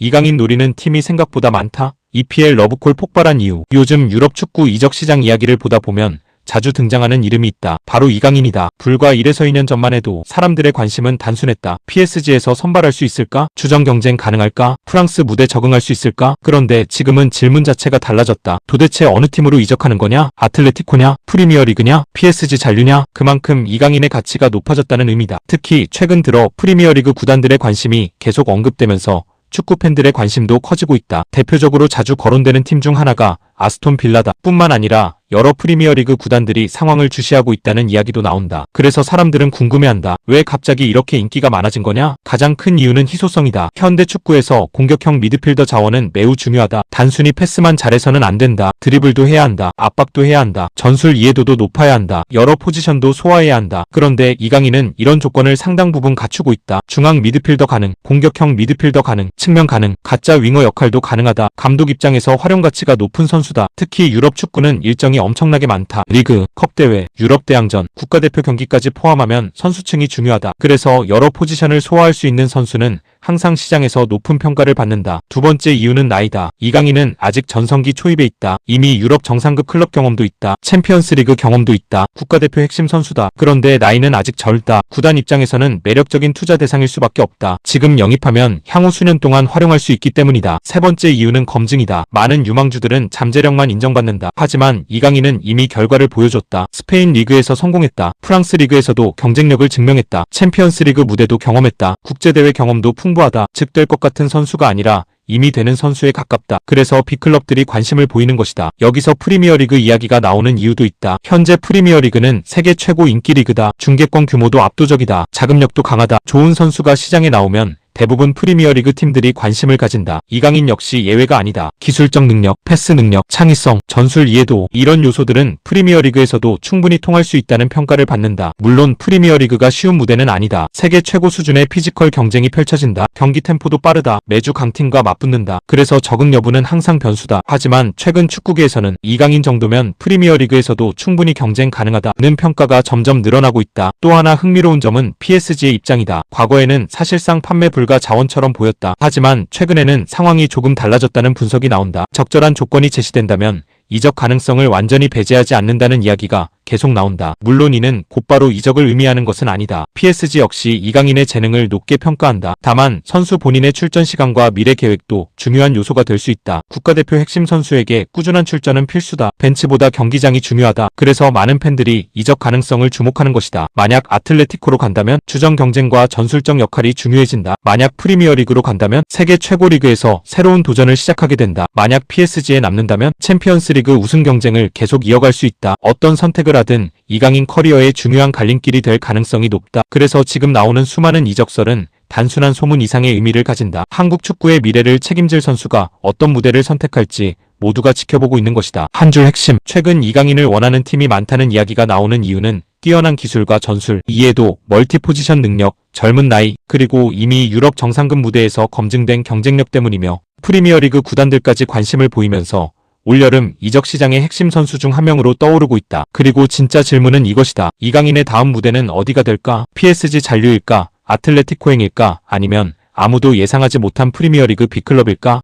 이강인 노리는 팀이 생각보다 많다. EPL 러브콜 폭발한 이유. 요즘 유럽 축구 이적 시장 이야기를 보다 보면 자주 등장하는 이름이 있다. 바로 이강인이다. 불과 1에서 2년 전만 해도 사람들의 관심은 단순했다. PSG에서 선발할 수 있을까? 주전 경쟁 가능할까? 프랑스 무대 적응할 수 있을까? 그런데 지금은 질문 자체가 달라졌다. 도대체 어느 팀으로 이적하는 거냐? 아틀레티코냐? 프리미어리그냐? PSG 잔류냐? 그만큼 이강인의 가치가 높아졌다는 의미다. 특히 최근 들어 프리미어리그 구단들의 관심이 계속 언급되면서 축구 팬들의 관심도 커지고 있다. 대표적으로 자주 거론되는 팀 중 하나가 아스톤 빌라다. 뿐만 아니라 여러 프리미어리그 구단들이 상황을 주시하고 있다는 이야기도 나온다. 그래서 사람들은 궁금해한다. 왜 갑자기 이렇게 인기가 많아진 거냐? 가장 큰 이유는 희소성이다. 현대 축구에서 공격형 미드필더 자원은 매우 중요하다. 단순히 패스만 잘해서는 안 된다. 드리블도 해야 한다. 압박도 해야 한다. 전술 이해도도 높아야 한다. 여러 포지션도 소화해야 한다. 그런데 이강인은 이런 조건을 상당 부분 갖추고 있다. 중앙 미드필더 가능, 공격형 미드필더 가능, 측면 가능, 가짜 윙어 역할도 가능하다. 감독 입장에서 활용 가치가 높은 선수다. 특히 유럽 축구는 일정이 엄청나게 많다. 리그, 컵대회, 유럽 대항전, 국가대표 경기까지 포함하면 선수층이 중요하다. 그래서 여러 포지션을 소화할 수 있는 선수는 항상 시장에서 높은 평가를 받는다. 두 번째 이유는 나이다. 이강인은 아직 전성기 초입에 있다. 이미 유럽 정상급 클럽 경험도 있다. 챔피언스리그 경험도 있다. 국가대표 핵심 선수다. 그런데 나이는 아직 젊다. 구단 입장에서는 매력적인 투자 대상일 수밖에 없다. 지금 영입하면 향후 수년 동안 활용할 수 있기 때문이다. 세 번째 이유는 검증이다. 많은 유망주들은 잠재력만 인정받는다. 하지만 이강인은 이미 결과를 보여줬다. 스페인 리그에서 성공했다. 프랑스 리그에서도 경쟁력을 증명했다. 챔피언스리그 무대도 경험했다. 국제대회 경험도 풍부하다. 즉 될 것 같은 선수가 아니라 이미 되는 선수에 가깝다. 그래서 빅클럽들이 관심을 보이는 것이다. 여기서 프리미어리그 이야기가 나오는 이유도 있다. 현재 프리미어리그는 세계 최고 인기 리그다. 중계권 규모도 압도적이다. 자금력도 강하다. 좋은 선수가 시장에 나오면 대부분 프리미어리그 팀들이 관심을 가진다. 이강인 역시 예외가 아니다. 기술적 능력, 패스 능력, 창의성, 전술 이해도 이런 요소들은 프리미어리그에서도 충분히 통할 수 있다는 평가를 받는다. 물론 프리미어리그가 쉬운 무대는 아니다. 세계 최고 수준의 피지컬 경쟁이 펼쳐진다. 경기 템포도 빠르다. 매주 강팀과 맞붙는다. 그래서 적응 여부는 항상 변수다. 하지만 최근 축구계에서는 이강인 정도면 프리미어리그에서도 충분히 경쟁 가능하다는 평가가 점점 늘어나고 있다. 또 하나 흥미로운 점은 PSG의 입장이다. 과거에는 사실상 판매 불가 자원처럼 보였다. 하지만 최근에는 상황이 조금 달라졌다는 분석이 나온다. 적절한 조건이 제시된다면 이적 가능성을 완전히 배제하지 않는다는 이야기가 계속 나온다. 물론 이는 곧바로 이적을 의미하는 것은 아니다. PSG 역시 이강인의 재능을 높게 평가한다. 다만 선수 본인의 출전 시간과 미래 계획도 중요한 요소가 될 수 있다. 국가대표 핵심 선수에게 꾸준한 출전은 필수다. 벤치보다 경기장이 중요하다. 그래서 많은 팬들이 이적 가능성을 주목하는 것이다. 만약 아틀레티코로 간다면 주전 경쟁과 전술적 역할이 중요해진다. 만약 프리미어리그로 간다면 세계 최고 리그에서 새로운 도전을 시작하게 된다. 만약 PSG에 남는다면 챔피언스리그 우승 경쟁을 계속 이어갈 수 있다. 어떤 선택을 하든 이강인 커리어의 중요한 갈림길이 될 가능성이 높다. 그래서 지금 나오는 수많은 이적설은 단순한 소문 이상의 의미를 가진다. 한국 축구의 미래를 책임질 선수가 어떤 무대를 선택할지 모두가 지켜보고 있는 것이다. 한 줄 핵심. 최근 이강인을 원하는 팀이 많다는 이야기가 나오는 이유는 뛰어난 기술과 전술, 이해도, 멀티포지션 능력, 젊은 나이, 그리고 이미 유럽 정상급 무대에서 검증된 경쟁력 때문이며 프리미어리그 구단들까지 관심을 보이면서 올여름 이적 시장의 핵심 선수 중 한 명으로 떠오르고 있다. 그리고 진짜 질문은 이것이다. 이강인의 다음 무대는 어디가 될까? PSG 잔류일까? 아틀레티코행일까? 아니면 아무도 예상하지 못한 프리미어리그 빅클럽일까?